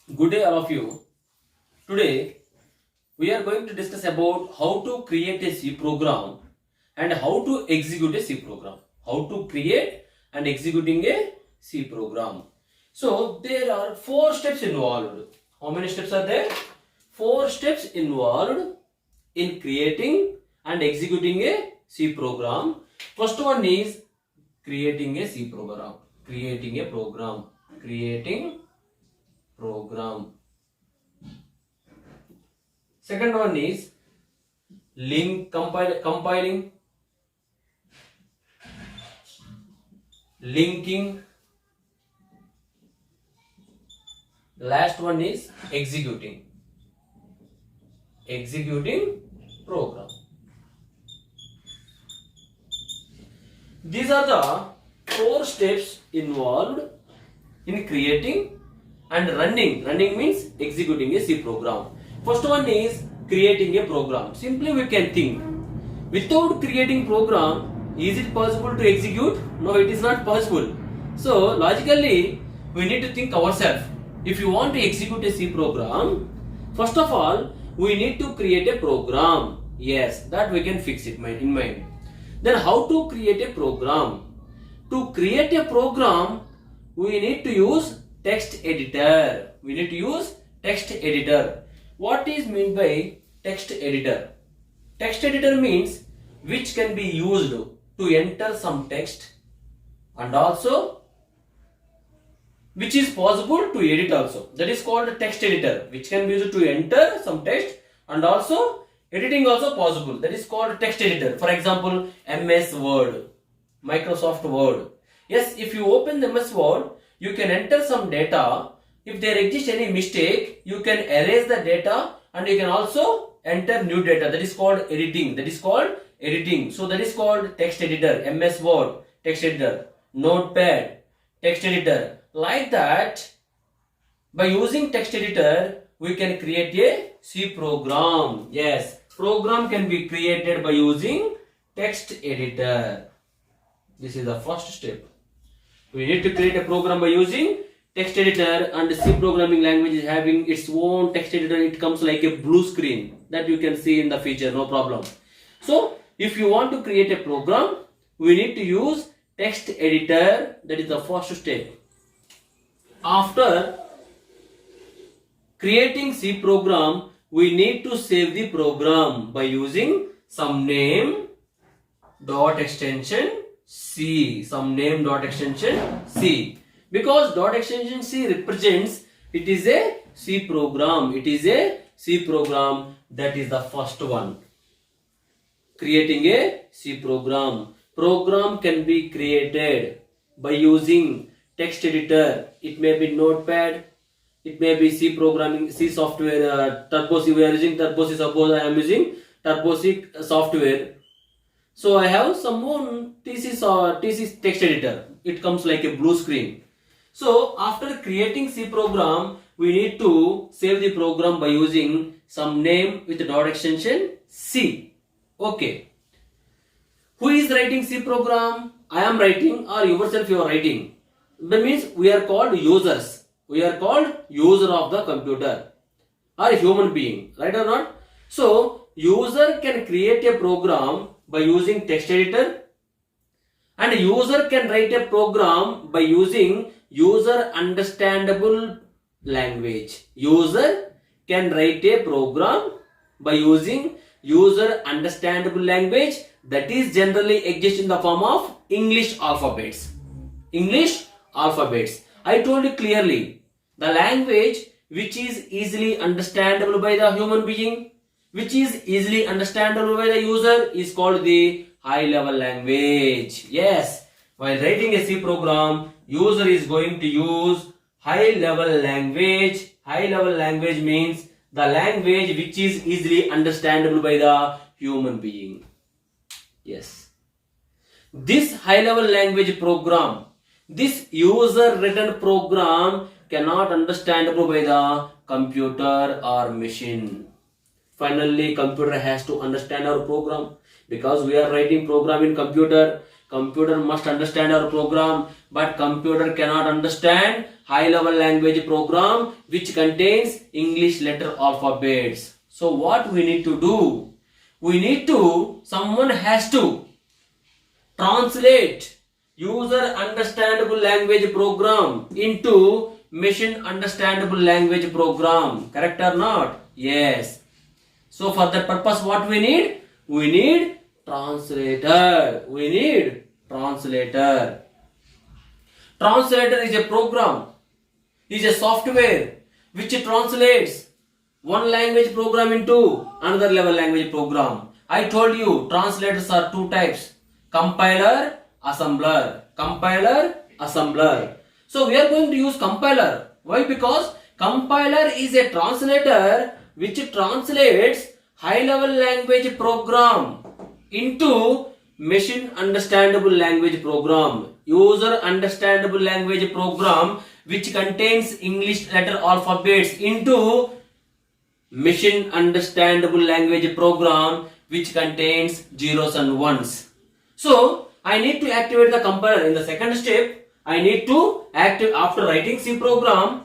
Good day, all of you. Today, we are going to discuss about how to create a C program and how to execute a C program. How to create and executing a C program. So, there are 4 steps involved. How many steps are there? 4 steps involved in creating and executing a C program. First one is creating a C program. Creating a program. Creating program. Second one is compiling, linking. Last one is executing program. These are the 4 steps involved in creating and running. Running means executing a C program. First one is creating a program. Simply we can think, without creating program, is it possible to execute? No, it is not possible. So logically, we need to think ourselves. If you want to execute a C program, first of all, we need to create a program. Yes, that we can fix it in mind. Then how to create a program? To create a program, we need to use text editor. We need to use text editor. What is meant by text editor? Text editor means which can be used to enter some text and also which is possible to edit also. That is called text editor, which can be used to enter some text and also editing also possible. That is called text editor. For example, MS Word, Microsoft Word. Yes, if you open the MS Word, you can enter some data. If there exists any mistake, you can erase the data and you can also enter new data. That is called editing. So that is called text editor. MS Word, text editor. Notepad, text editor. Like that, by using text editor, we can create a C program. Yes, program can be created by using text editor. This is the first step. We need to create a program by using text editor, and C programming language is having its own text editor. It comes like a blue screen that you can see in the feature, no problem. So if you want to create a program, we need to use text editor. That is the first step. After creating C program, we need to save the program by using some name dot extension C. Some name dot extension C. Because dot extension C represents it is a C program. It is a C program. That is the first one. Creating a C program. Program can be created by using text editor. It may be Notepad. It may be C programming, C software, Turbo C. We are using Turbo C. Suppose I am using Turbo C software. So I have some more TC text editor. It comes like a blue screen. So after creating C program, we need to save the program by using some name with dot extension C. Okay. Who is writing C program? I am writing, or yourself you are writing. That means we are called users. We are called user of the computer or human being, right or not? So user can create a program by using text editor, and user can write a program by using user understandable language. User can write a program by using user understandable language, that is generally exists in the form of English alphabets. English alphabets. I told you clearly, the language which is easily understandable by the human being, which is easily understandable by the user, is called the high level language. Yes, while writing a C program, user is going to use high level language. High level language means the language which is easily understandable by the human being. Yes, this high level language program, this user written program cannot understandable by the computer or machine. Finally, computer has to understand our program, because we are writing program in computer. Computer must understand our program. but computer cannot understand high level language program which contains English letter alphabets. So what we need to do? Someone has to translate user understandable language program into machine understandable language program. Correct or not? Yes. So for that purpose, what we need? We need translator. Translator is a program, is a software which translates one language program into another level language program. I told you translators are two types: compiler, assembler. So we are going to use compiler. Why? Because compiler is a translator which translates high level language program into machine understandable language program, user understandable language program which contains English letter alphabets into machine understandable language program which contains zeros and ones. So I need to activate the compiler. In the second step, I need to activate after writing C program.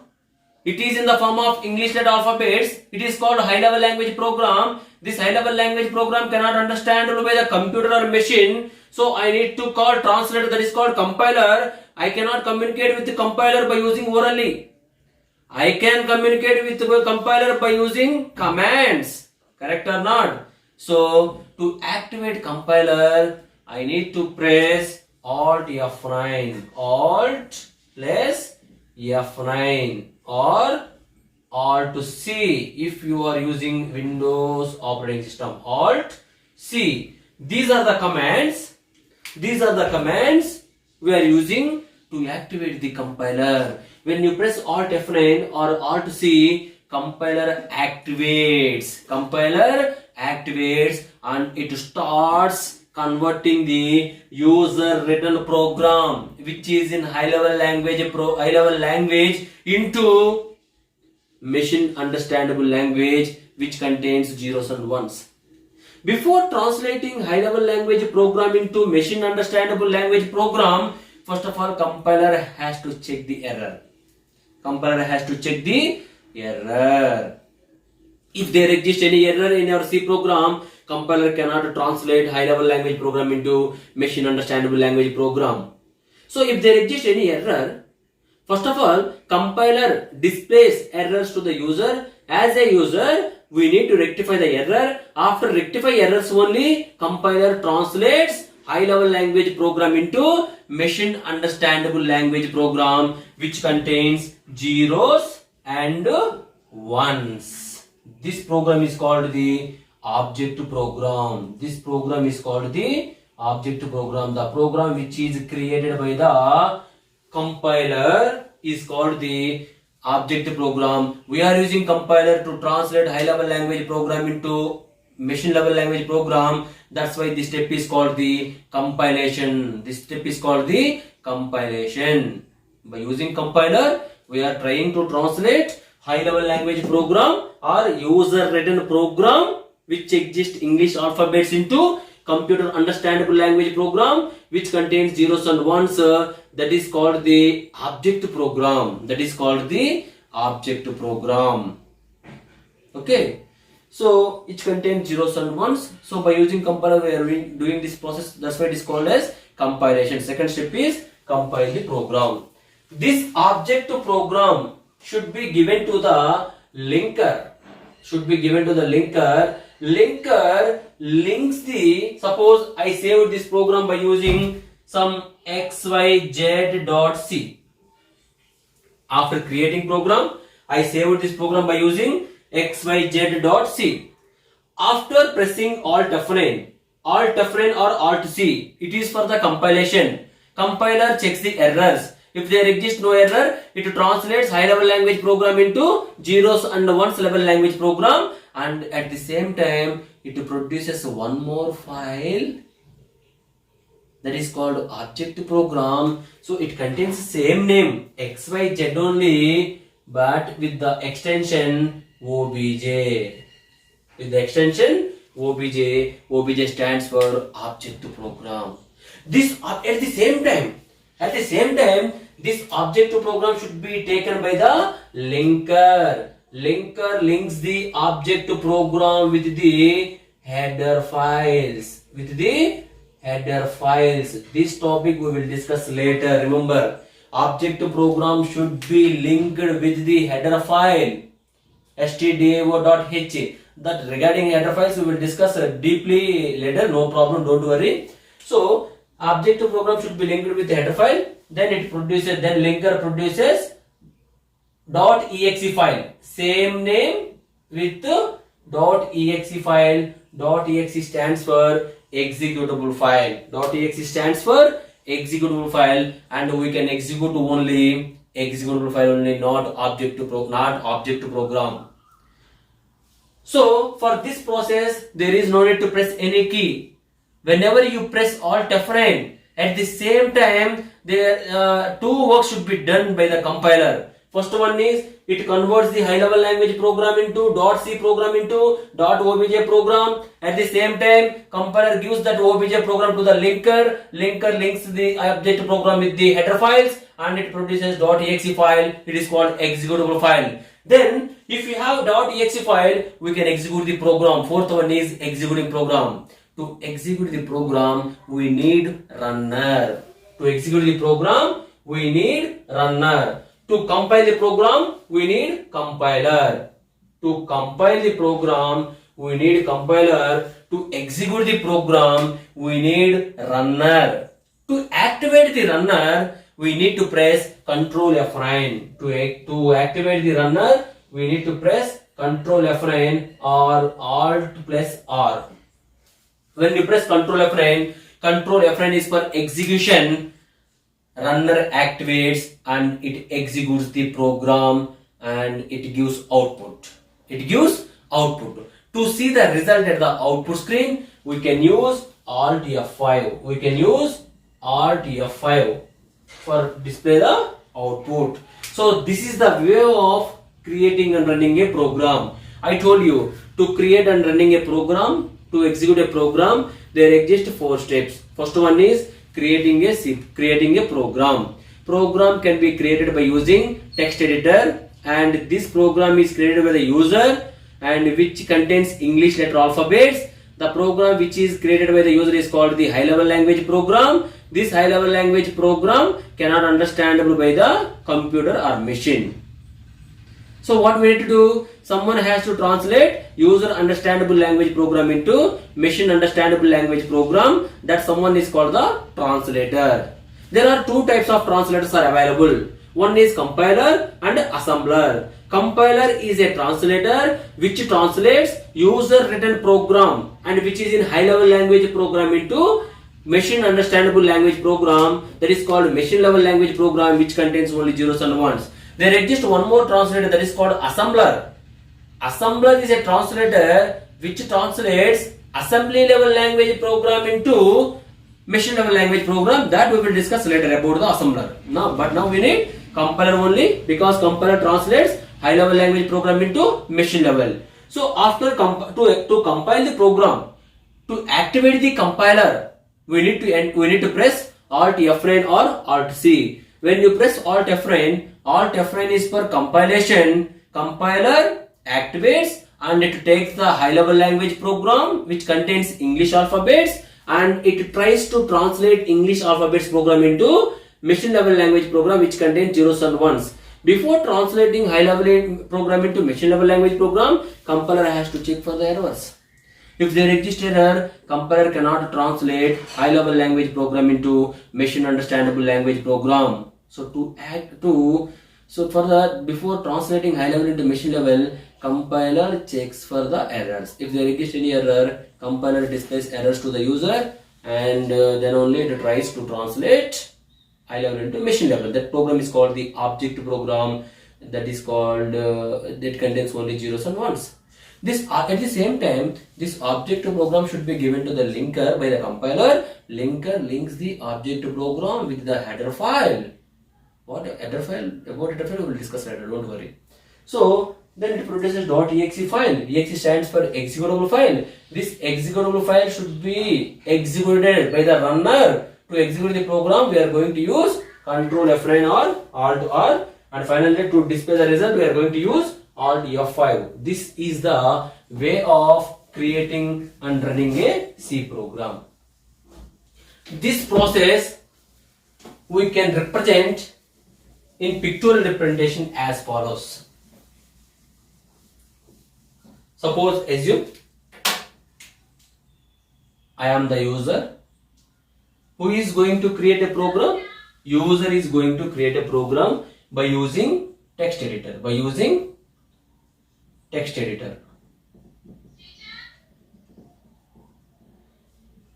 It is in the form of English letter alphabets. It is called high level language program. This high level language program cannot understand by the computer or machine. So I need to call translator, that is called compiler. I cannot communicate with the compiler by using orally. I can communicate with the compiler by using commands. Correct or not? So to activate compiler, I need to press Alt F9. Alt plus F9 or Alt C if you are using Windows operating system. Alt C. These are the commands we are using to activate the compiler. When you press Alt F9 or Alt C, compiler activates and it starts converting the user written program which is in high level language into machine understandable language which contains zeros and ones. Before translating high level language program into machine understandable language program, first of all compiler has to check the error. If there exists any error in your C program, compiler cannot translate high level language program into machine understandable language program. So if there exists any error, first of all compiler displays errors to the user. As a user, we need to rectify the error. After rectify errors only, compiler translates high level language program into machine understandable language program which contains zeros and ones. This program is called the object program. The program which is created by the compiler is called the object program. We are using compiler to translate high level language program into machine level language program. That's why this step is called the compilation. By using compiler, we are trying to translate high level language program or user written program which exists English alphabets into computer understandable language program which contains zeros and ones. That is called the object program. Okay. So it contains zeros and ones. So by using compiler we are doing this process. That's why it is called as compilation. Second step is compile the program. This object program should be given to the linker. Linker links the, suppose I saved this program by using some xyz.c. After creating program, I saved this program by using xyz.c. After pressing Alt F9 or Alt C, it is for the compilation. Compiler checks the errors. If there exists no error, it translates high level language program into zeros and ones level language program, and at the same time it produces one more file that is called object program. So it contains the same name xyz only, but with the extension obj. OBJ stands for object program. This at the same time At the same time, this object to program should be taken by the linker. Linker links the object to program with the header files. With the header files. This topic we will discuss later. Remember, object to program should be linked with the header file stdio.h. That regarding header files we will discuss deeply later. No problem, don't worry. So object to program should be linked with the header file. Then it produces. Then linker produces .exe file. Same name with .exe file. .exe stands for executable file. .exe stands for executable file, and we can execute only executable file only, not object to program. So for this process there is no need to press any key. Whenever you press Alt F9, at the same time there two works should be done by the compiler. First one is it converts the high level language program into .c program into .obj program. At the same time, compiler gives that obj program to the linker. Linker links the object program with the header files, and it produces .exe file. It is called executable file. Then if we have .exe file, we can execute the program. Fourth one is executing program. To execute the program, we need runner. To execute the program, we need runner. To compile the program, we need compiler. To compile the program, we need compiler. To execute the program, we need runner. To activate the runner, we need to press Ctrl F9. To activate the runner, we need to press Ctrl F9 or Alt plus R. When you press Ctrl F9 is for execution. Runner activates and it executes the program and it gives output. To see the result at the output screen, we can use Alt F5. For display the output. So this is the way of creating and running a program. I told you, to create and running a program, to execute a program, there exist 4 steps. First one is creating a program. Program can be created by using text editor, and this program is created by the user and which contains English letter alphabets. The program which is created by the user is called the high level language program. This high level language program cannot understandable by the computer or machine. So what we need to do? Someone has to translate user understandable language program into machine understandable language program. That someone is called the translator. There are 2 types of translators are available. One is compiler and assembler. Compiler is a translator which translates user written program and which is in high level language program into machine understandable language program. That is called machine level language program, which contains only zeros and ones. There exists one more translator, that is called assembler. Assembler is a translator which translates assembly level language program into machine level language program. That we will discuss later about the assembler. But now we need compiler only, because compiler translates high level language program into machine level. So after to compile the program, to activate the compiler, we need to press Alt F9 or Alt C. When you press Alt F9 is for compilation. Compiler activates and it takes the high level language program which contains English alphabets and it tries to translate English alphabets program into machine level language program which contains zeros and ones. Before translating high level program into machine level language program, compiler has to check for the errors. If there exists error, compiler cannot translate high level language program into machine understandable language program. Before translating high level into machine level, compiler checks for the errors. If there exists any error, compiler displays errors to the user and then only it tries to translate high level into machine level. That program is called the object program. That is called that contains only zeros and ones. At the same time, this object program should be given to the linker by the compiler. Linker links the object program with the header file. About header file we will discuss later, don't worry. So then it produces .exe file. Exe stands for executable file. This executable file should be executed by the runner. To execute the program, we are going to use Control F9 or Alt R, and finally to display the result we are going to use Alt F5. This is the way of creating and running a C program. This process we can represent in pictorial representation as follows. Suppose, assume I am the user. Who is going to create a program? User is going to create a program by using text editor.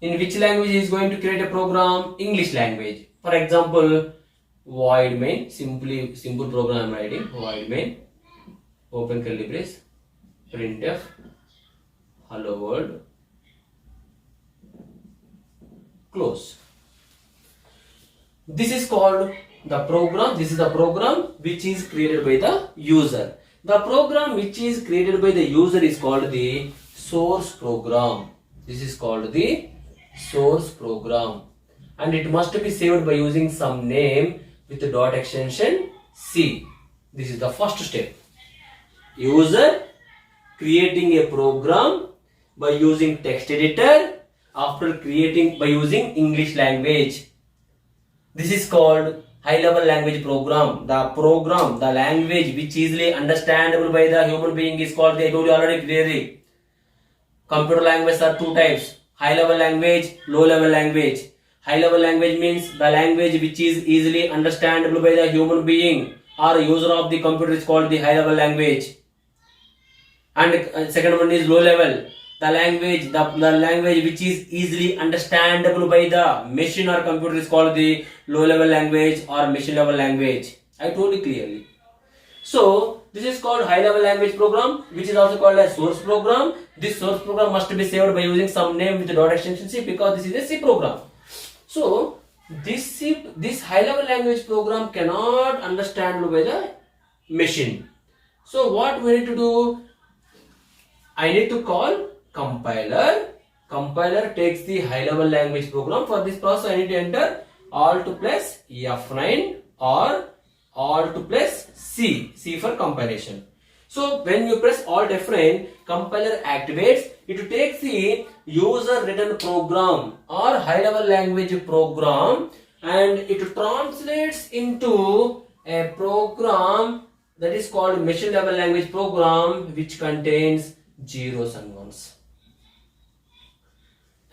In which language he is going to create a program? English language. For example, void main, simple program I am writing. Void main, open curly brace, printf, hello world, close. This is called the program. This is the program which is created by the user. The program which is created by the user is called the source program. This is called the source program, and it must be saved by using some name with the dot extension C. This is the first step. User creating a program by using text editor after creating by using English language. This is called high level language program. The language which easily understandable by the human being is called, I told you already clearly. Computer language are two types: high level language, low level language. High level language means the language which is easily understandable by the human being or user of the computer is called the high level language. And second one is low level. The language which is easily understandable by the machine or computer is called the low level language or machine level language. I told you clearly. So this is called high level language program, which is also called as source program. This source program must be saved by using some name with the dot extension C, because this is a C program. So this high level language program cannot understand by the machine. So what we need to do? I need to call compiler. Compiler takes the high level language program. For this process I need to enter Alt plus F9 or Alt plus C for compilation. So when you press Alt F9, compiler activates. It takes the user written program or high level language program and it translates into a program that is called machine level language program, which contains zeros and ones.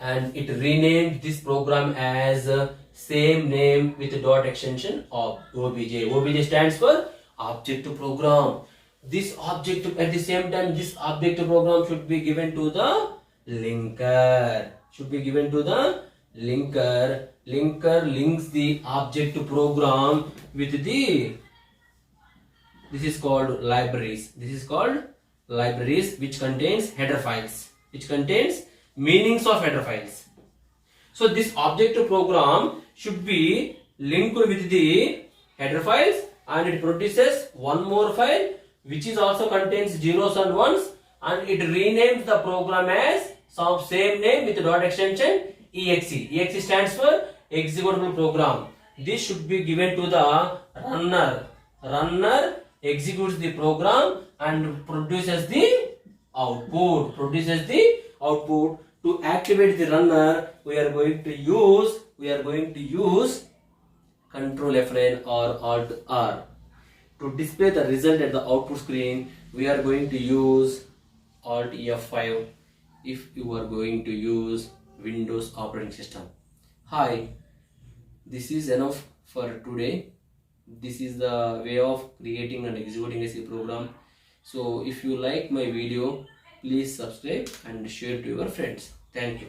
And it renamed this program as same name with dot extension of OBJ. OBJ stands for object program. This object, at the same time, this object program should be given to the linker. Linker links the object program with the, this is called libraries. Which contains header files, which contains meanings of header files. So this object program should be linked with the header files, and it produces one more file which is also contains zeros and ones, and it renames the program as some same name with dot extension exe. Exe stands for executable program. This should be given to the runner. Runner executes the program and produces the output. To activate the runner, we are going to use Control F9 or Alt R. To display the result at the output screen, we are going to use Alt F5 if you are going to use Windows operating system. Hi, this is enough for today. This is the way of creating and executing a C program. So if you like my video, please subscribe and share to your friends. Thank you.